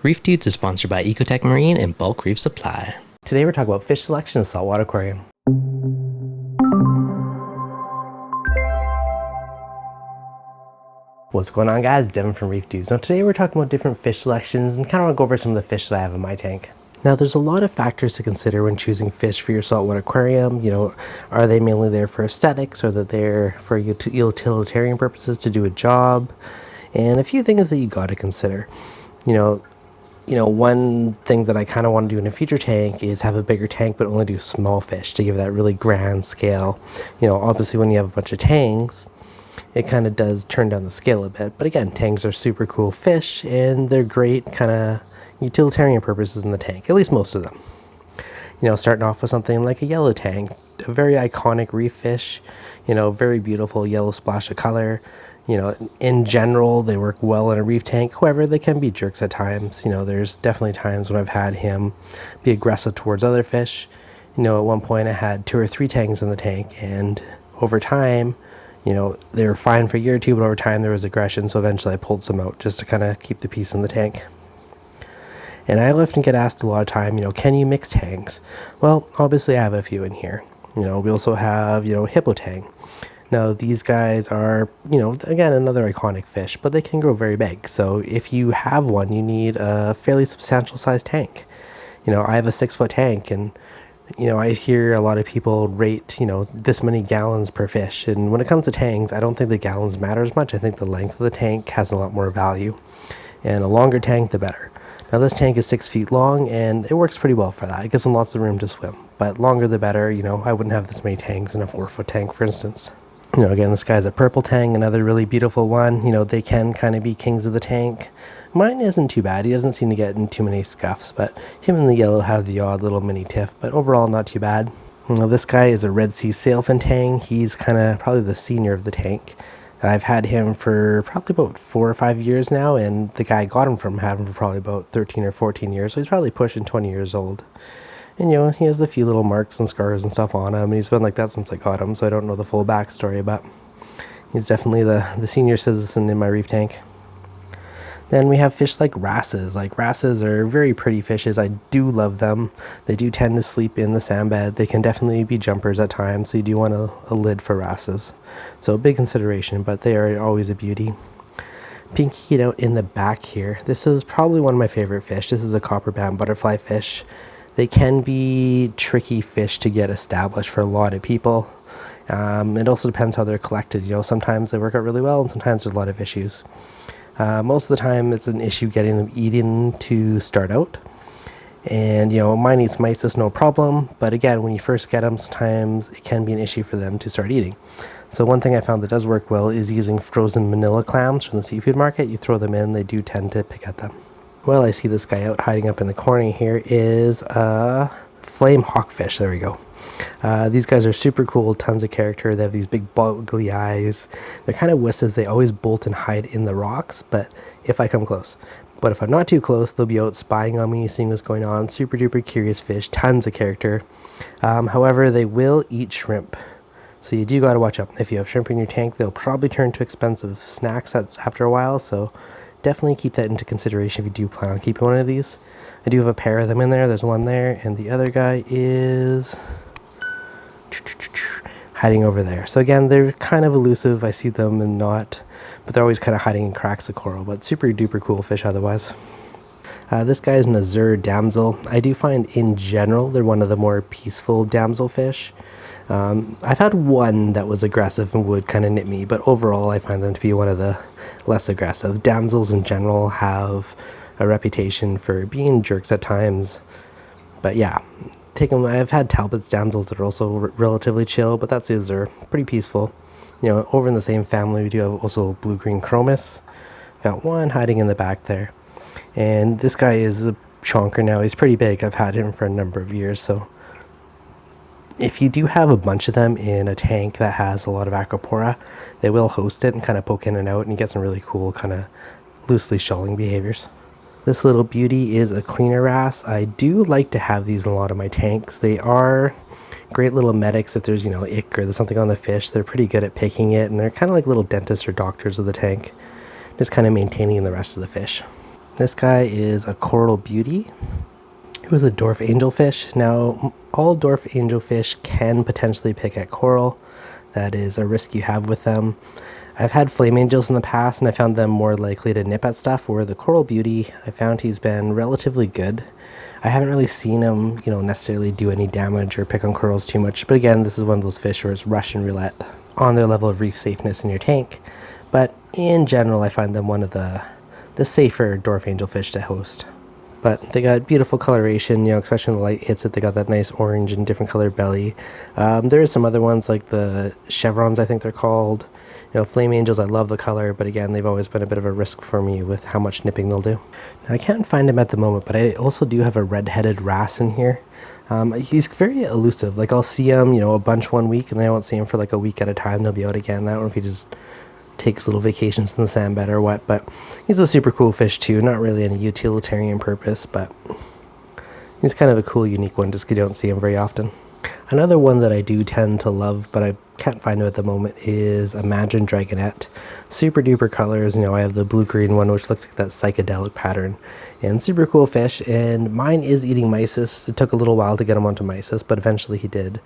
ReefDudes is sponsored by Ecotech Marine and Bulk Reef Supply. Today we're talking about fish selection in a saltwater aquarium. What's going on, guys? Devin from ReefDudes. Now today we're talking about different fish selections and kind of want to go over some of the fish that I have in my tank. Now there's a lot of factors to consider when choosing fish for your saltwater aquarium. Are they mainly there for aesthetics, or are they there for utilitarian purposes to do a job? And a few things that you got to consider. One thing that I kind of want to do in a future tank is have a bigger tank, but only do small fish to give that really grand scale. Obviously when you have a bunch of tanks, it kind of does turn down the scale a bit. But again, tanks are super cool fish, and they're great kind of utilitarian purposes in the tank, at least most of them. Starting off with something like a yellow tank, a very iconic reef fish, very beautiful yellow splash of color. In general, they work well in a reef tank. However, they can be jerks at times. There's definitely times when I've had him be aggressive towards other fish. At one point I had 2 or 3 tanks in the tank, and over time, they were fine for a year or two, but over time there was aggression, so eventually I pulled some out just to kind of keep the peace in the tank. And I often get asked a lot of time, can you mix tanks? Well, obviously I have a few in here. We also have, hippo tang. Now these guys are, again, another iconic fish, but they can grow very big. So if you have one, you need a fairly substantial sized tank. I have a 6-foot tank, and I hear a lot of people rate, this many gallons per fish. And when it comes to tanks, I don't think the gallons matter as much. I think the length of the tank has a lot more value. And a longer tank, the better. Now this tank is 6 feet long, and it works pretty well for that. It gives them lots of room to swim. But longer the better. I wouldn't have this many tanks in a 4-foot tank, for instance. Again, this guy's a purple tang, another really beautiful one. They can kind of be kings of the tank. Mine isn't too bad. He doesn't seem to get in too many scuffs, but him and the yellow have the odd little mini tiff, but overall not too bad. This guy is a Red Sea sailfin tang. He's kind of probably the senior of the tank. I've had him for probably about 4 or 5 years now, and the guy I got him from had him for probably about 13 or 14 years, so he's probably pushing 20 years old. And he has a few little marks and scars and stuff on him, and he's been like that since I got him, so I don't know the full backstory, but he's definitely the senior citizen in my reef tank. Then we have fish like wrasses. Wrasses are very pretty fishes. I do love them. They do tend to sleep in the sand bed. They can definitely be jumpers at times, so you do want a lid for wrasses. So a big consideration, but they are always a beauty. Pinky out in the back here. This is probably one of my favorite fish. This is a copper band butterfly fish. They can be tricky fish to get established for a lot of people. It also depends how they're collected. Sometimes they work out really well, and sometimes there's a lot of issues. Most of the time it's an issue getting them eaten to start out. And, mine eats mice, is no problem. But again, when you first get them, sometimes it can be an issue for them to start eating. So one thing I found that does work well is using frozen manila clams from the seafood market. You throw them in, they do tend to pick at them. Well, I see this guy out hiding up in the corner here is a flame hawkfish. There we go. These guys are super cool, tons of character. They have these big boggly eyes. They're kind of wusses. They always bolt and hide in the rocks, but if I come close. But if I'm not too close, they'll be out spying on me, seeing what's going on. Super duper curious fish, tons of character. However, they will eat shrimp. So you do got to watch out. If you have shrimp in your tank, they'll probably turn to expensive snacks after a while, so definitely keep that into consideration if you do plan on keeping one of these. I do have a pair of them in there. There's one there, and the other guy is hiding over there. So again, they're kind of elusive. I see them and not, but they're always kind of hiding in cracks of coral, but super duper cool fish otherwise. This guy is an azure damsel. I do find in general they're one of the more peaceful damsel fish. I've had one that was aggressive and would kind of nip me, but overall I find them to be one of the less aggressive. Damsels in general have a reputation for being jerks at times, but yeah, I've had Talbot's damsels that are also relatively chill, but that's they're pretty peaceful. Over in the same family we do have also blue-green chromis. Got one hiding in the back there, and this guy is a chonker now. He's pretty big. I've had him for a number of years, so if you do have a bunch of them in a tank that has a lot of acropora, they will host it and kind of poke in and out, and you get some really cool kind of loosely shoaling behaviors. This little beauty is a cleaner wrasse. I do like to have these in a lot of my tanks. They are great little medics if there's, ick or there's something on the fish. They're pretty good at picking it, and they're kind of like little dentists or doctors of the tank, just kind of maintaining the rest of the fish. This guy is a coral beauty, who is a dwarf angelfish. Now, all dwarf angelfish can potentially pick at coral. That is a risk you have with them. I've had flame angels in the past, and I found them more likely to nip at stuff, where the coral beauty, I found he's been relatively good. I haven't really seen him, necessarily do any damage or pick on corals too much. But again, this is one of those fish where it's Russian roulette on their level of reef safeness in your tank. But in general, I find them one of the safer dwarf angelfish to host. But they got beautiful coloration, especially when the light hits it. They got that nice orange and different colored belly. There are some other ones like the chevrons, I think they're called. Flame angels, I love the color, but again, they've always been a bit of a risk for me with how much nipping they'll do. Now, I can't find him at the moment, but I also do have a red-headed wrasse in here. He's very elusive. Like, I'll see him, a bunch one week, and then I won't see him for like a week at a time. They'll be out again. I don't know if he just takes little vacations in the sand bed or what, but he's a super cool fish too. Not really any utilitarian purpose, but he's kind of a cool, unique one just because you don't see him very often. Another one that I do tend to love, but I can't find him at the moment, is Imagine Dragonette. Super duper colors. I have the blue-green one, which looks like that psychedelic pattern. And super cool fish, and mine is eating mysis. It took a little while to get him onto mysis, but eventually he did.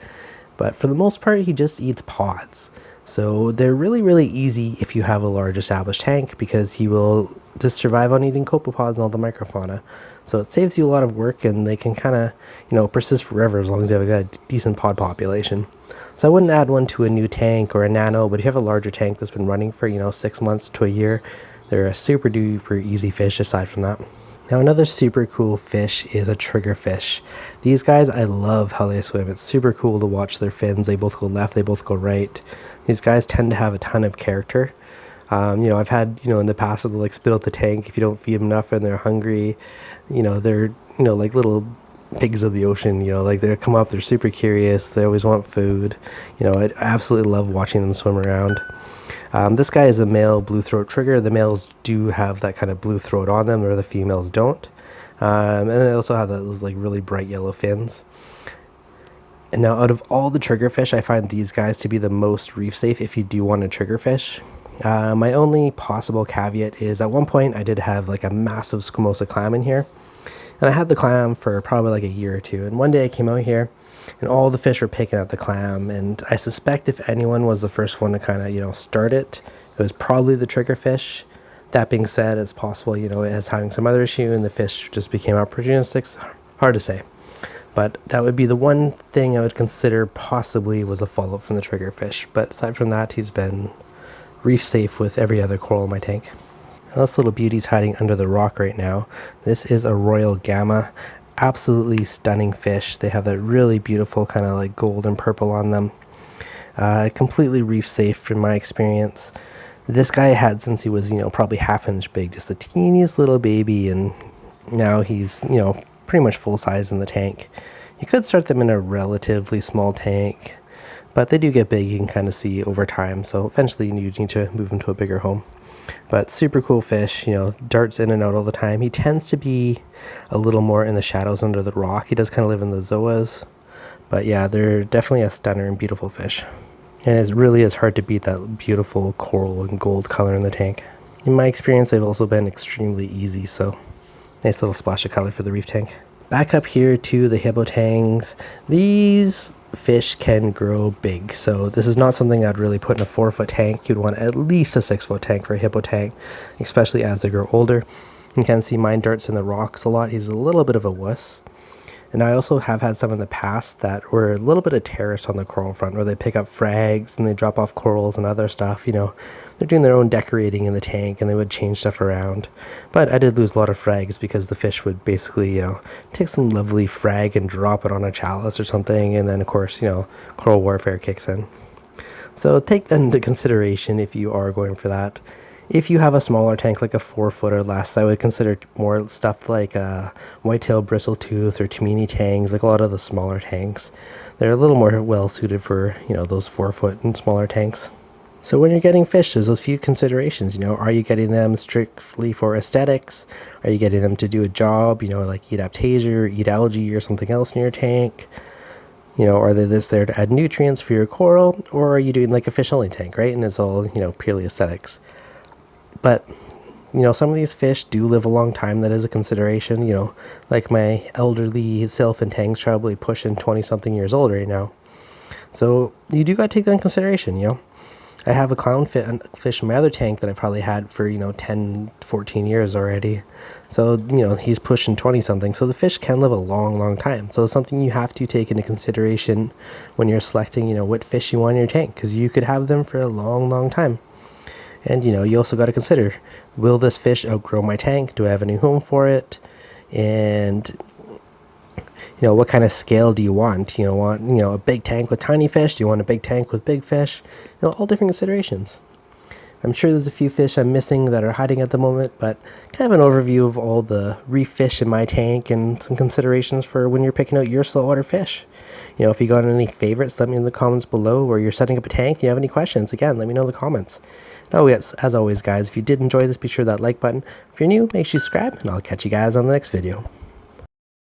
But for the most part, he just eats pods. So they're really, really easy if you have a large established tank, because he will just survive on eating copepods and all the microfauna. So it saves you a lot of work, and they can kind of, persist forever as long as you have a decent pod population. So I wouldn't add one to a new tank or a nano, but if you have a larger tank that's been running for, 6 months to a year, they're a super duper easy fish aside from that. Now, another super cool fish is a triggerfish. These guys, I love how they swim. It's super cool to watch their fins. They both go left, they both go right. These guys tend to have a ton of character. I've had, in the past, they'll like spit out the tank if you don't feed them enough and they're hungry. They're, like little pigs of the ocean, like they come up, they're super curious. They always want food. I absolutely love watching them swim around. This guy is a male blue throat trigger. The males do have that kind of blue throat on them, where the females don't. And they also have those like really bright yellow fins. And now, out of all the triggerfish, I find these guys to be the most reef safe if you do want a triggerfish. My only possible caveat is at one point I did have like a massive squamosa clam in here. And I had the clam for probably like a year or two. And one day I came out here and all the fish were picking at the clam. And I suspect if anyone was the first one to kind of, start it, it was probably the triggerfish. That being said, it's possible, it is having some other issue and the fish just became opportunistic. Hard to say. But that would be the one thing I would consider possibly was a follow-up from the triggerfish. But aside from that, he's been reef safe with every other coral in my tank. Now, this little beauty's hiding under the rock right now. This is a royal gamma. Absolutely stunning fish. They have that really beautiful kind of like gold and purple on them. Completely reef safe from my experience. This guy I had since he was, probably half-inch big, just the teeniest little baby, and now he's, pretty much full size in the tank. You could start them in a relatively small tank, but they do get big, you can kind of see over time, so eventually you need to move them to a bigger home. But super cool fish, darts in and out all the time. He tends to be a little more in the shadows under the rock. He does kind of live in the zoas, but yeah, they're definitely a stunner and beautiful fish. And it really is hard to beat that beautiful coral and gold color in the tank. In my experience, they've also been extremely easy, so nice little splash of color for the reef tank. Back up here to the hippotangs. These fish can grow big, so this is not something I'd really put in a 4-foot tank. You'd want at least a 6-foot tank for a hippo tank, especially as they grow older. You can see mine darts in the rocks a lot. He's a little bit of a wuss. And I also have had some in the past that were a little bit of terrorists on the coral front, where they pick up frags and they drop off corals and other stuff. They're doing their own decorating in the tank and they would change stuff around. But I did lose a lot of frags because the fish would basically, take some lovely frag and drop it on a chalice or something. And then, of course, coral warfare kicks in. So take that into consideration if you are going for that. If you have a smaller tank, like a 4-foot or less, I would consider more stuff like whitetail bristletooth or Tamini tangs, like a lot of the smaller tanks. They're a little more well suited for, those 4-foot and smaller tanks. So when you're getting fish, there's those few considerations, are you getting them strictly for aesthetics? Are you getting them to do a job, like eat aptasia or eat algae or something else in your tank? Are they there to add nutrients for your coral? Or are you doing like a fish only tank, right? And it's all, purely aesthetics. But You know, some of these fish do live a long time. That is a consideration. You know, like my elderly sailfin tanks probably pushing 20 something years old right now. So you do got to take that in consideration, you know. I have a clownfish in my other tank that I probably had for, 10, 14 years already. So, he's pushing 20 something. So the fish can live a long, long time. So it's something you have to take into consideration when you're selecting, what fish you want in your tank. Because you could have them for a long, long time. And, you also got to consider, will this fish outgrow my tank? Do I have a new home for it? And what kind of scale do you want? A big tank with tiny fish? Do you want a big tank with big fish? All different considerations. I'm sure there's a few fish I'm missing that are hiding at the moment, but kind of an overview of all the reef fish in my tank and some considerations for when you're picking out your saltwater fish. If you got any favorites, let me know in the comments below, or you're setting up a tank, you have any questions, again, let me know in the comments. Oh yes, as always guys, if you did enjoy this, be sure that like button. If you're new, make sure you subscribe, and I'll catch you guys on the next video.